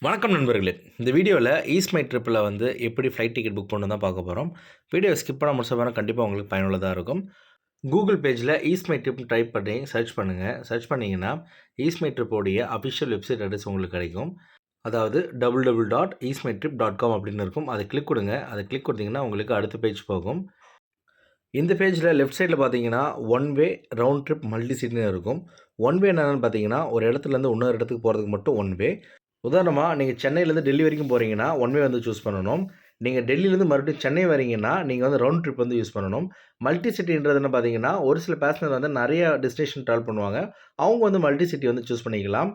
வணக்கம் நண்பர்களே. இந்த வீடியோவில் ஈஸ்ட் மை ட்ரிப்பில் வந்து எப்படி ஃப்ளைட் டிக்கெட் புக் பண்ணணும் தான் பார்க்க போகிறோம். வீடியோ ஸ்கிப் பண்ண முடிச்ச வரை கண்டிப்பாக உங்களுக்கு பயனுள்ளதாக இருக்கும். கூகுள் பேஜில் ஈஸ்ட் மை ட்ரிப் டைப் பண்ணி சர்ச் பண்ணுங்கள். சர்ச் பண்ணிங்கன்னா ஈஸ்ட் மை ட்ரிப்போடைய அஃபிஷியல் வெப்சைட் அட்ரஸ் உங்களுக்கு கிடைக்கும். அதாவது www.eastmytrip.com அப்படின்னு இருக்கும். அதை கிளிக் கொடுங்க. அதை கிளிக் கொடுத்தீங்கன்னா உங்களுக்கு அடுத்த பேஜ் போகும். இந்த பேஜில் லெஃப்ட் சைடில் பார்த்தீங்கன்னா one way round trip multi சீட்னு இருக்கும். ஒன் வே என்னென்னு பார்த்தீங்கன்னா ஒரு இடத்துலேருந்து இன்னொரு இடத்துக்கு போகிறதுக்கு மட்டும் ஒன் வே. உதாரணமாக நீங்கள் சென்னையிலேருந்து டெல்லி வரைக்கும் போகிறீங்கன்னா ஒன் வே வந்து சூஸ் பண்ணணும். நீங்கள் டெல்லியிலேருந்து மறுபடியும் சென்னை வரீங்கன்னா நீங்கள் வந்து ரவுண்ட் ட்ரிப் வந்து யூஸ் பண்ணணும். மல்டி சிட்டின்றது என்ன பார்த்தீங்கன்னா ஒரு சில பேசஞ்சர் வந்து நிறைய டெஸ்டினேஷன் ட்ராவல் பண்ணுவாங்க. அவங்க வந்து மல்டி சிட்டி வந்து சூஸ் பண்ணிக்கலாம்.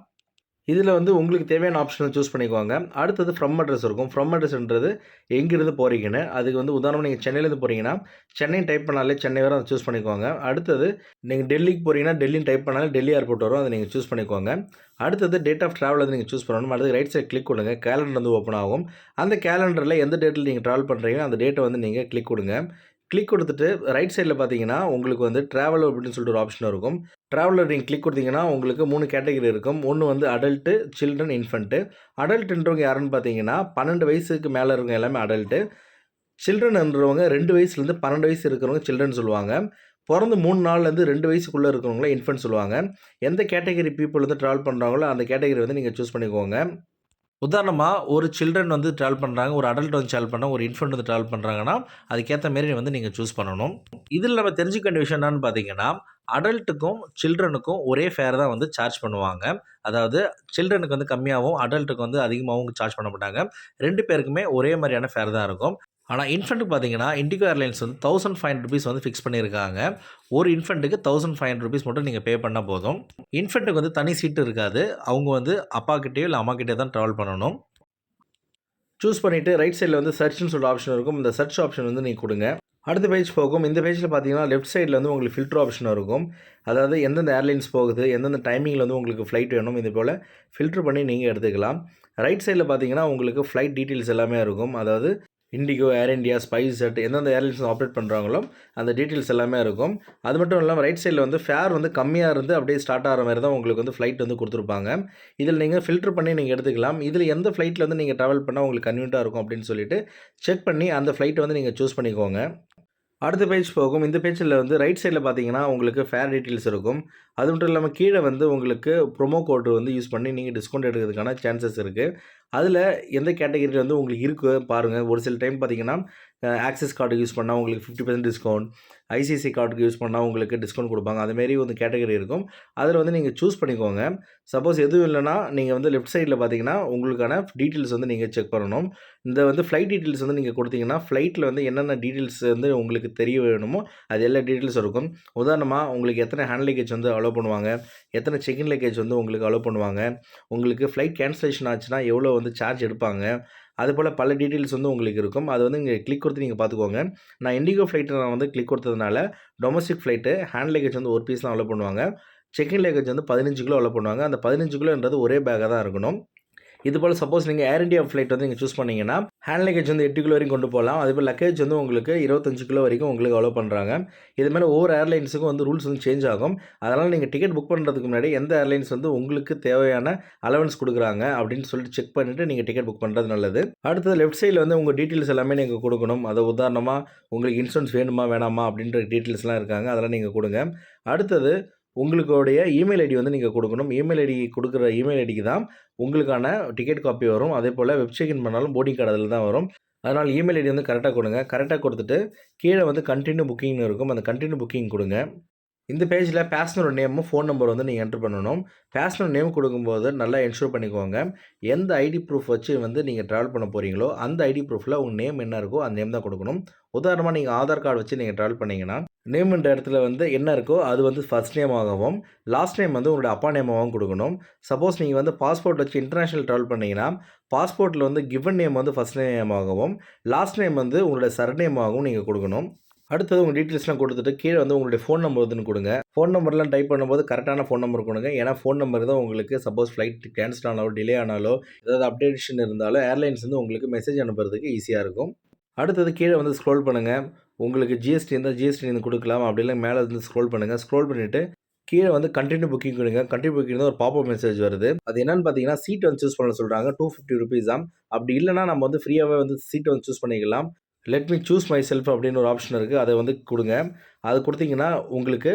இதில் வந்து உங்களுக்கு தேவையான ஆப்ஷனை சூஸ் பண்ணிக்குவாங்க. அடுத்தது ஃப்ரம் அட்ரஸ் இருக்கும். ஃப்ரம் அட்ரஸ்ன்றது எங்கேருந்து போகிறீங்கன்னு. அதுக்கு வந்து உதாரணமாக நீங்கள் சென்னையிலேருந்து போகிறீங்கன்னா சென்னை டைப் பண்ணாலே சென்னை வரை அதை சூஸ் பண்ணிக்குவாங்க. அடுத்தது நீங்கள் டெல்லிக்கு போகிறீங்கன்னா டெல்லின்னு டைப் பண்ணாலே டெல்லி ஏர்போர்ட் வரும். அதை நீங்கள் சூஸ் பண்ணிக்குவாங்க. அடுத்தது டேட் ஆஃப் ட்ராவல் வந்து நீங்கள் சூஸ் பண்ணணும். அடுத்து ரைட் சைட் கிளிக் கொடுங்க. கேலண்டர் வந்து ஓப்பன் ஆகும். அந்த கேலண்டரில் எந்த டேட்டில் நீங்கள் ட்ராவல் பண்ணுறீங்களோ அந்த டேட்டை வந்து நீங்கள் கிளிக் கொடுங்க. கிளிக் கொடுத்துட்டு ரைட் சைடில் பார்த்தீங்கன்னா உங்களுக்கு வந்து ட்ராவல் அப்படின்னு சொல்லிட்டு ஒரு ஆப்ஷன் இருக்கும். ட்ராவலர் நீங்கள் கிளிக் கொடுத்தீங்கன்னா உங்களுக்கு 3 கேட்டகரி இருக்கும். ஒன்று வந்து அடல்ட்டு, சில்ட்ரன், இன்ஃபென்ட்டு. அடல்ட்டுன்றவங்க யாருன்னு பார்த்தீங்கன்னா 12 வயசுக்கு மேலே இருக்கவங்க எல்லாமே அடல்ட்டு. சில்ட்ரன்ன்றவங்க 2 வயசுலேருந்து 12 வயசு இருக்கிறவங்க சில்ட்ரன் சொல்லுவாங்க. பிறந்து 3 நாள்லேருந்து 2 வயசுக்குள்ளே இருக்கிறவங்கள இன்ஃபென்ட் சொல்லுவாங்க. எந்த கேட்டகரி பீப்புள் வந்து ட்ராவல் பண்ணுறாங்களோ அந்த கேட்டகரி வந்து நீங்கள் சூஸ் பண்ணிக்கோங்க. உதாரணமாக ஒரு சில்ட்ரன் வந்து ட்ராவல் பண்ணுறாங்க, ஒரு அடல்ட் வந்து ட்ராவல் பண்ணுறாங்க, ஒரு இன்ஃபென்ட் வந்து ட்ராவல் பண்ணுறாங்கன்னா அதுக்கேற்ற மாரி வந்து நீங்கள் சூஸ் பண்ணணும். இதில் நம்ம தெரிஞ்சுக்க வேண்டிய விஷயம் என்னன்னு பார்த்தீங்கன்னா அடல்ட்டுக்கும் சில்ட்ரனுக்கும் ஒரே ஃபேர் தான் வந்து சார்ஜ் பண்ணுவாங்க. அதாவது சில்ட்ரனுக்கு வந்து கம்மியாகவும் அடல்ட்டுக்கு வந்து அதிகமாகவும் சார்ஜ் பண்ண மாட்டாங்க. 2 பேருக்குமே ஒரே மாதிரியான ஃபேர் தான் இருக்கும். ஆனால் இன்ஃபென்ட்டுக்கு பார்த்தீங்கன்னா இண்டிகோ ஏர்லைன்ஸ் வந்து ₹1500 வந்து ஃபிக்ஸ் பண்ணியிருக்காங்க. ஒரு இன்ஃபென்ட்டுக்கு ₹1500 மட்டும் நீங்கள் பே பண்ணால் போதும். இன்ஃபென்ட்டுக்கு வந்து தனி சீட்டு இருக்காது. அவங்க வந்து அப்பாக்கிட்டேயோ இல்லை அம்மாக்கிட்டேயோ தான் ட்ராவல் பண்ணணும். சூஸ் பண்ணிவிட்டு ரைட் சைடில் வந்து சர்ச்னு சொல்லிட்டு ஆப்ஷன் இருக்கும். இந்த சர்ச் ஆப்ஷன் வந்து நீங்கள் கொடுங்க. அடுத்த பேஜ் போகும். இந்த பேஜில் பார்த்தீங்கன்னா லெஃப்ட் சைடில் வந்து உங்களுக்கு ஃபில்டர் ஆப்ஷன் இருக்கும். அதாவது எந்தெந்த ஏர்லைன்ஸ் போகுது, எந்தெந்த டைமிங்கில் வந்து உங்களுக்கு ஃப்ளைட் வேணும், இது போல் ஃபில்டர் பண்ணி நீங்கள் எடுத்துக்கலாம். ரைட் சைடில் பார்த்தீங்கன்னா உங்களுக்கு ஃப்ளைட் டீட்டெயில்ஸ் எல்லாமே இருக்கும். அதாவது இண்டிகோ, ஏர் இண்டியா, ஸ்பைஸ்ஜெட் எந்தெந்த ஏர்லைன்ஸ் ஆப்ரேட் பண்ணுறாங்களோ அந்த டீட்டெயில்ஸ் எல்லாமே இருக்கும். அது மட்டும் இல்லாமல் ரைட் சைடில் வந்து ஃபேர் வந்து கம்மியாக இருந்து அப்படியே ஸ்டார்ட் ஆகிற மாதிரி தான் உங்களுக்கு வந்து ஃப்ளைட் வந்து கொடுத்துருப்பாங்க. இதில் நீங்கள் ஃபில்டர் பண்ணி நீங்கள் எடுத்துக்கலாம். இதில் எந்த ஃப்ளைட்டில் வந்து நீங்கள் ட்ராவல் பண்ணால் உங்களுக்கு கன்வீனியன்ட்டாக இருக்கும் அப்படின்னு சொல்லிட்டு செக் பண்ணி அந்த ஃப்ளைட்டை வந்து நீங்கள் சூஸ் பண்ணிக்கோங்க. அடுத்த பேஜ் போகும். இந்த பேஜில் வந்து ரைட் சைடில் பார்த்தீங்கன்னா உங்களுக்கு ஃபேர் டீட்டெயில்ஸ் இருக்கும். அது மட்டும் இல்லாமல் கீழே வந்து உங்களுக்கு ப்ரோமோ கோடு வந்து யூஸ் பண்ணி நீங்கள் டிஸ்கவுண்ட் எடுக்கிறதுக்கான சான்சஸ் இருக்குது. அதில் எந்த கேட்டகரியில் வந்து உங்களுக்கு இருக்கு பாருங்கள். ஒரு சில டைம் பார்த்தீங்கன்னா ஆக்சிஸ் கார்டு யூஸ் பண்ணால் உங்களுக்கு 50% டிஸ்கவுண்ட், ஐசிஐசிஐ கார்டுக்கு யூஸ் பண்ணால் உங்களுக்கு டிஸ்கவுண்ட் கொடுப்பாங்க. அதுமாரி வந்து கேட்டகரி இருக்கும். அதில் வந்து நீங்கள் சூஸ் பண்ணிக்கோங்க. சப்போஸ் எதுவும் இல்லைனா நீங்கள் வந்து லெஃப்ட் சைடில் பார்த்தீங்கன்னா உங்களுக்கான டீட்டெயில்ஸ் வந்து நீங்கள் செக் பண்ணணும். இந்த வந்து ஃப்ளைட் டீட்டெயில்ஸ் வந்து நீங்கள் கொடுத்தீங்கன்னா ஃப்ளைட்டில் வந்து என்னென்ன டீட்டெயில்ஸ் வந்து உங்களுக்கு தெரிய வேணுமோ அது எல்லா டீட்டெயில்ஸும் இருக்கும். உதாரணமாக உங்களுக்கு எத்தனை ஹேண்ட் லக்கேஜ் வந்து அலோவ் பண்ணுவாங்க, எத்தனை செக்இன் லக்கேஜ் வந்து உங்களுக்கு அலோவ் பண்ணுவாங்க, உங்களுக்கு ஃப்ளைட் கேன்சலேஷன் ஆச்சுன்னா எவ்வளோ வந்து சார்ஜ் எடுப்பாங்க, அதுபோல் பல டீட்டெயில்ஸ் வந்து உங்களுக்கு இருக்கும். அது வந்து நீங்கள் கிளிக் கொடுத்து நீங்கள் பார்த்துக்கோங்க. நான் இண்டிகோ ஃப்ளைட்டில் நான் வந்து கிளிக் கொடுத்ததுனால டொமஸ்டிக் ஃப்ளைட்டு ஹேண்ட் லக்கேஜ் வந்து ஒரு பீஸ் தான் அலோவ் பண்ணுவாங்க. செக்இன் லக்கேஜ் வந்து 15 கிலோ அலோவ் பண்ணுவாங்க. அந்த 15 கிலோன்றது ஒரே பேக்காக தான் இருக்கணும். இதுபோல் சப்போஸ் நீங்கள் ஏர் இண்டியா ஃப்ளைட் வந்து நீங்கள் சூஸ் பண்ணிங்கன்னா ஹேண்ட் லக்கேஜ் வந்து 8 கிலோ வரைக்கும் கொண்டு போகலாம். அதேபோல் லக்கேஜ் வந்து உங்களுக்கு 25 கிலோ வரைக்கும் உங்களுக்கு அலோவ் பண்ணுறாங்க. இதுமாதிரி ஒவ்வொரு ஏர்லைன்ஸுக்கும் வந்து ரூல்ஸ் வந்து சேஞ்ச் ஆகும். அதனால் நீங்கள் டிக்கெட் புக் பண்ணுறதுக்கு முன்னாடி எந்த ஏர்லைன்ஸ் வந்து உங்களுக்கு தேவையான அலவன்ஸ் கொடுக்குறாங்க அப்படின்னு சொல்லிட்டு செக் பண்ணிவிட்டு நீங்கள் டிக்கெட் புக் பண்ணுறது நல்லது. அடுத்தது லெஃப்ட் சைடில் வந்து உங்கள் டீட்டெயில்ஸ் எல்லாமே நீங்கள் கொடுக்கணும். அதை உதாரணமாக உங்களுக்கு இன்சூரன்ஸ் வேணுமா வேணாமா அப்படின்ற டீட்டெயில்ஸ்லாம் இருக்காங்க. அதெல்லாம் நீங்கள் கொடுங்க. அடுத்தது உங்களுடைய இமெயில் ஐடி வந்து நீங்கள் கொடுக்கணும். இமெயில் ஐடி கொடுக்குற இமெயில் ஐடிக்கு தான் உங்களுக்கான டிக்கெட் காப்பி வரும். அதேபோல் வெப் செக்இன் பண்ணாலும் போர்டிங் கார்டு அதில் தான் வரும். அதனால் இமெயில் ஐடி வந்து கரெக்டாக கொடுங்க. கரெக்டாக கொடுத்துட்டு கீழே வந்து கண்டினியூ புக்கிங்னு இருக்கும். அந்த கண்டினியூ புக்கிங் கொடுங்க. இந்த பேஜில் பேசனரோட நேமும் ஃபோன் நம்பர் வந்து நீங்கள் என்ட்ரு பண்ணணும். பேசனர் நேம் கொடுக்கும்போது நல்லா என்ஷூர் பண்ணிக்கோங்க. எந்த ஐடி ப்ரூஃப் வச்சு வந்து நீங்கள் ட்ராவல் பண்ண போகிறீங்களோ அந்த ஐடி ப்ரூஃபில் உங்கள் நேம் என்ன இருக்கோ அந்த நேம் தான் கொடுக்கணும். உதாரணமாக நீங்கள் ஆதார் கார்டு வச்சு நீங்கள் ட்ராவல் பண்ணிங்கன்னா நேம்ன்ற இடத்துல வந்து என்ன இருக்கோ அது வந்து ஃபர்ஸ்ட் நேமாகவும் லாஸ்ட் நேம் வந்து உங்களுடைய அப்பா நேமாகவும் கொடுக்கணும். சப்போஸ் நீங்கள் வந்து பாஸ்போர்ட் வச்சு இன்டர்நேஷ்னல் ட்ராவல் பண்ணிங்கன்னா பாஸ்போர்ட்டில் வந்து கிவன் நேம் வந்து ஃபர்ஸ்ட் நேமாகவும் லாஸ்ட் நேம் வந்து உங்களுடைய சர்நேமாகவும் நீங்கள் கொடுக்கணும். அடுத்தது உங்கள் டீட்டெயில்ஸ்லாம் கொடுத்துட்டு கீழே வந்து உங்களுடைய ஃபோன் நம்பர் வந்து கொடுங்க. ஃபோன் நம்பர்லாம் டைப் பண்ணும்போது கரெக்டான ஃபோன் நம்பர் கொடுங்க. ஏன்னா ஃபோன் நம்பர் தான் உங்களுக்கு சப்போஸ் ஃப்ளைட் கேன்சல் ஆனாலோ டிலே ஆனாலோ ஏதாவது அப்டேஷன் இருந்தாலும் ஏர்லைன்ஸ் வந்து உங்களுக்கு மெசேஜ் அனுப்புறதுக்கு ஈஸியாக இருக்கும். அடுத்தது கீழே வந்து ஸ்க்ரோல் பண்ணுங்கள். உங்களுக்கு ஜிஎஸ்டி இருந்தால் ஜிஎஸ்டி நீங்கள் கொடுக்கலாம். அப்படி இல்லை மேலே வந்து ஸ்க்ரோல் பண்ணுங்கள். ஸ்க்ரோல் பண்ணிவிட்டு கீழ வந்து கன்டின்யூ புக்கிங் கொடுங்க. கன்டின்யூ புக்கிங் ஒரு பாப்அப் மெசேஜ் வருது. அது என்னன்னு பார்த்தீங்கன்னா, சீட் வந்து சூஸ் பண்ண சொல்றாங்க. ₹250 அப்படி இல்லன்னா நம்ம வந்து ஃப்ரீயாவே வந்து சீட் வந்து சூஸ் பண்ணிக்கலாம். Let me choose my self அப்படின்னு ஒரு ஆப்ஷன் இருக்கு. அத வந்து குடுங்க. அது குடுத்தீங்கன்னா, உங்களுக்கு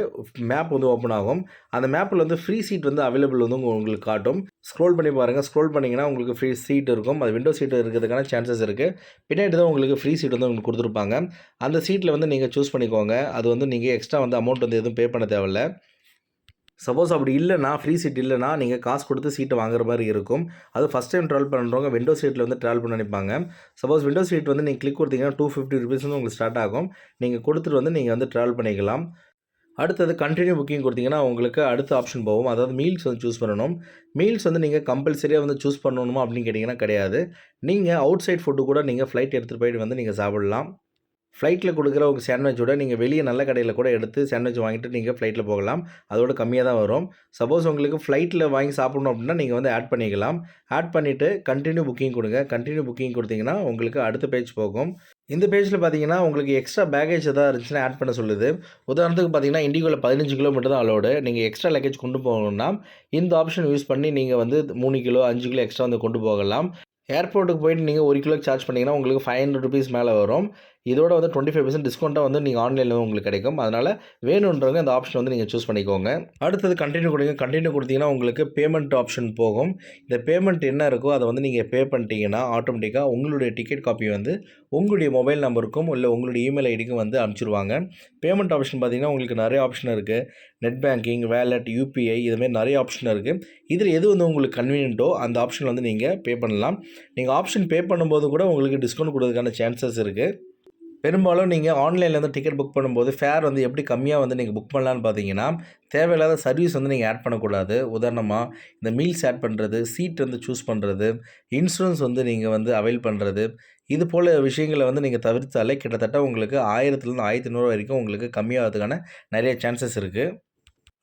மேப் வந்து ஓப்பன் ஆகும். அந்த மேப்ல வந்து ஃப்ரீ சீட் வந்து அவைலபிள் வந்து உங்களுக்கு காட்டும். ஸ்க்ரோல் பண்ணி பாருங்க. ஸ்க்ரோல் பண்ணீங்கன்னா, உங்களுக்கு ஃப்ரீ சீட் இருக்கும். அது விண்டோ சீட் இருக்கிறதுக்கான சான்சஸ் இருக்கு. பின்னாடி தான் உங்களுக்கு ஃப்ரீ சீட் வந்து உங்களுக்கு குடுத்துருப்பாங்க. அந்த சீட்ல வந்து நீங்க சூஸ் பண்ணிக்கோங்க. அது வந்து நீங்க எக்ஸ்ட்ரா வந்து அமௌண்ட் வந்து எதுவும் பே பண்ண தேவையில்ல. சப்போஸ் அப்படி இல்லன்னா, ஃப்ரீ சீட் இல்லன்னா, நீங்க காசு குடுத்து சீட்ட வாங்குற மாரி இருக்கும். அதுவும் ஃபர்ஸ்ட் டைம் ட்ராவல் பண்றவங்க விண்டோ சீட்ல வந்து ட்ராவல் பண்ண நினைப்பாங்க. சப்போஸ் விண்டோ சீட் வந்து நீங்க கிளிக் குடுத்தீங்கன்னா, ₹250 வந்து உங்களுக்கு ஸ்டார்ட் ஆகும். நீங்க குடுத்துட்டு வந்து நீங்க வந்து ட்ராவல் பண்ணிக்கலாம். அடுத்தது கன்டின்யூ புக்கிங் குடுத்தீங்கன்னா, உங்களுக்கு அடுத்த ஆப்ஷன் போகும். அதாவது மீல்ஸ் வந்து சூஸ் பண்ணணும். மீல்ஸ் வந்து நீங்க கம்பல்சரியா வந்து சூஸ் பண்ணணுமா அப்படின்னு கேட்டீங்கன்னா கிடையாது. நீங்க அவுட் சைட் ஃபுட் கூட நீங்க ஃப்ளைட் எடுத்துட்டு போயிட்டு வந்து நீங்க சாப்பிடலாம். ஃப்ளைட்ல குடுக்குற உங்க சாண்ட்விச்சோட நீங்க வெளிய நல்ல கடையில கூட எடுத்து சாண்ட்விச் வாங்கிட்டு நீங்க ஃப்ளைட்ல போகலாம். அதோட கம்மியா தான் வரும். சப்போஸ் உங்களுக்கு ஃப்ளைட்ல வாங்கி சாப்பிடணும் அப்டின்னா, நீங்க வந்து ஆட் பண்ணிக்கலாம். ஆட் பண்ணிட்டு கன்டின்யூ புக்கிங் குடுங்க. கன்டின்யூ புக்கிங் குடுத்தீங்கன்னா, உங்களுக்கு அடுத்த பேஜ் போகும். இந்த பேஜ்ல பார்த்தீங்கன்னா, உங்களுக்கு எக்ஸ்ட்ரா பேக்கேஜ் எதா இருந்துச்சுன்னா ஆட் பண்ண சொல்லுது. உதாரணத்துக்கு பார்த்தீங்கன்னா, இண்டிகோல 15 கிலோ மட்டும் தான் அலோவ்டு. நீங்க எக்ஸ்ட்ரா லக்கேஜ் கொண்டு போகணும்னா, இந்த ஆப்ஷன் யூஸ் பண்ணி நீங்க வந்து 3 கிலோ, 5 கிலோ எக்ஸ்ட்ரா வந்து கொண்டு போகலாம். ஏர்போர்ட்டுக்கு போயிட்டு நீங்க 1 கிலோக்கு சார்ஜ் பண்ணீங்கன்னா, உங்களுக்கு ₹500 மேல வரும். இதோட வந்து 25% டிஸ்கவுண்ட்டா வந்து நீங்க ஆன்லைன்ல உங்களுக்கு கிடைக்கும். அதனால வேணுன்றவங்க இந்த ஆப்ஷன் வந்து நீங்க சூஸ் பண்ணிக்கோங்க. அடுத்தது கன்டின்யூ குடுங்க. கன்டின்யூ குடுத்தீங்கன்னா, உங்களுக்கு பேமெண்ட் ஆப்ஷன் போகும். இந்த பேமெண்ட் என்ன இருக்கோ அத வந்து நீங்க பே பண்ணிட்டீங்கன்னா, ஆட்டோமேட்டிக்கா உங்களுடைய டிக்கெட் காப்பி வந்து உங்களுடைய மொபைல் நம்பருக்கும், இல்ல உங்களுடைய இமெயில் ஐடிக்கும் வந்து அனுப்பிச்சுருவாங்க. பேமெண்ட் ஆப்ஷன் பார்த்தீங்கன்னா, உங்களுக்கு நெறைய ஆப்ஷன் இருக்கு. நெட் பேங்கிங், வாலெட், யுபிஐ இது மாரி நெறைய ஆப்ஷன் இருக்கு. இதில எது வந்து உங்களுக்கு கன்வீனியன்ட்டோ அந்த ஆப்ஷன் வந்து நீங்க பே பண்ணலாம். நீங்க ஆப்ஷன் பே பண்ணும்போது கூட உங்களுக்கு டிஸ்கவுண்ட் குடுக்கறதுக்கான சான்சஸ் இருக்கு. பெரும்பாலும் நீங்க ஆன்லைன்ல வந்து டிக்கெட் புக் பண்ணும்போது, ஃபேர் வந்து எப்படி கம்மியா வந்து நீங்க புக் பண்ணலான்னு பார்த்தீங்கன்னா, தேவையில்லாத சர்வீஸ் வந்து நீங்க ஆட் பண்ணக்கூடாது. உதாரணமா, இந்த மீல்ஸ் ஆட் பண்றது, சீட் வந்து சூஸ் பண்றது, இன்சூரன்ஸ் வந்து நீங்க வந்து அவைல் பண்றது, இது போல விஷயங்கள வந்து நீங்க தவிர்த்தாலே கிட்டத்தட்ட உங்களுக்கு 1000லேருந்து 1500 வரைக்கும் உங்களுக்கு கம்மியாவதுக்கான நெறைய சான்சஸ் இருக்கு.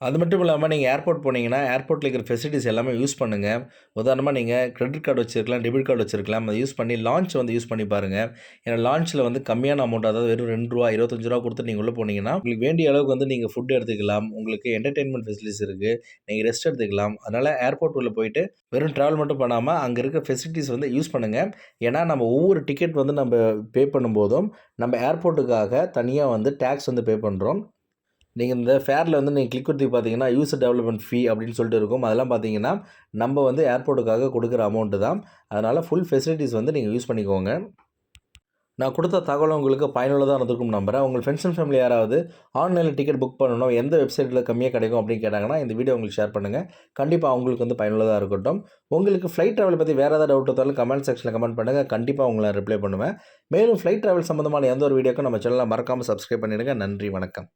அது மட்டும் இல்லாம நீங்க ஏர்போர்ட் போனீங்கன்னா, ஏர்போர்ட்ல இருக்கிற ஃபெசிலிட்டீஸ் எல்லாமே யூஸ் பண்ணுங்க. உதாரணமா நீங்க கிரெடிட் கார்டு வச்சிருக்கலாம், டெபிட் கார்டு வச்சிருக்கலாம். அத யூஸ் பண்ணி லான்ச் வந்து யூஸ் பண்ணி பாருங்க. ஏன்னா லான்ச்ல வந்து கம்மியான அமௌண்ட் அதாவது வெறும் ₹2 ₹25 குடுத்துட்டு நீங்க உள்ள போனீங்கன்னா, உங்களுக்கு வேண்டிய அளவுக்கு வந்து நீங்க ஃபுட் எடுத்துக்கலாம். உங்களுக்கு என்டர்டெயின்மென்ட் ஃபெசிலிட்டீஸ் இருக்கு. நீங்க ரெஸ்ட் எடுத்துக்கலாம். அதனால ஏர்போர்ட் உள்ள போயிட்டு வெறும் டிராவல் மட்டும் பண்ணாம, அங்க இருக்க ஃபெசிலிட்டீஸ் வந்து யூஸ் பண்ணுங்க. ஏன்னா நம்ம ஒவ்வொரு டிக்கெட் வந்து பே பண்ணும்போதும், நம்ம ஏர்போர்ட்டுக்காக தனியா வந்து டாக்ஸ் வந்து பே பண்றோம். நீங்க இந்த ஃபேர்ல வந்து நீங்க கிளிக் குடுத்து பார்த்தீங்கன்னா, யூசர் டெவலப்மென்ட் ஃபீ அப்படின்னு சொல்லிட்டு இருக்கும். அதெல்லாம் பார்த்தீங்கன்னா, நம்ம வந்து ஏர்போர்ட்டுக்காக குடுக்குற அமௌண்ட் தான். அதனால ஃபுல் ஃபெசிலிட்டீஸ் வந்து நீங்க யூஸ் பண்ணிக்கோங்க. நான் குடுத்த தகவல் உங்களுக்கு பயனுள்ளதா இருந்திருக்கும்னு நம்புறேன். உங்க ஃப்ரெண்ட்ஸ் அண்ட் ஃபேமிலி யாராவது ஆன்லைன்ல டிக்கெட் புக் பண்ணணும், எந்த வெப்சைட்ல கம்மியா கிடைக்கும் அப்படின்னு கேட்டாங்கன்னா, இந்த வீடியோ உங்களுக்கு ஷேர் பண்ணுங்க. கண்டிப்பா அவங்களுக்கு வந்து பயனுள்ளதா இருக்கட்டும். உங்களுக்கு ஃப்ளைட் டிராவல் பத்தி வேற ஏதாவது டவுட் இருந்தாலும் கமெண்ட் செக்ஷன்ல கமெண்ட் பண்ணுங்க. கண்டிப்பா உங்கள நான் ரிப்ளை பண்ணுவேன். மேலும் ஃப்ளைட் டிராவல் சம்பந்தமான எந்த ஒரு வீடியோக்கும் நம்ம சேனல மறக்காம சப்ஸ்கிரைப் பண்ணிடுங்க. நன்றி, வணக்கம்.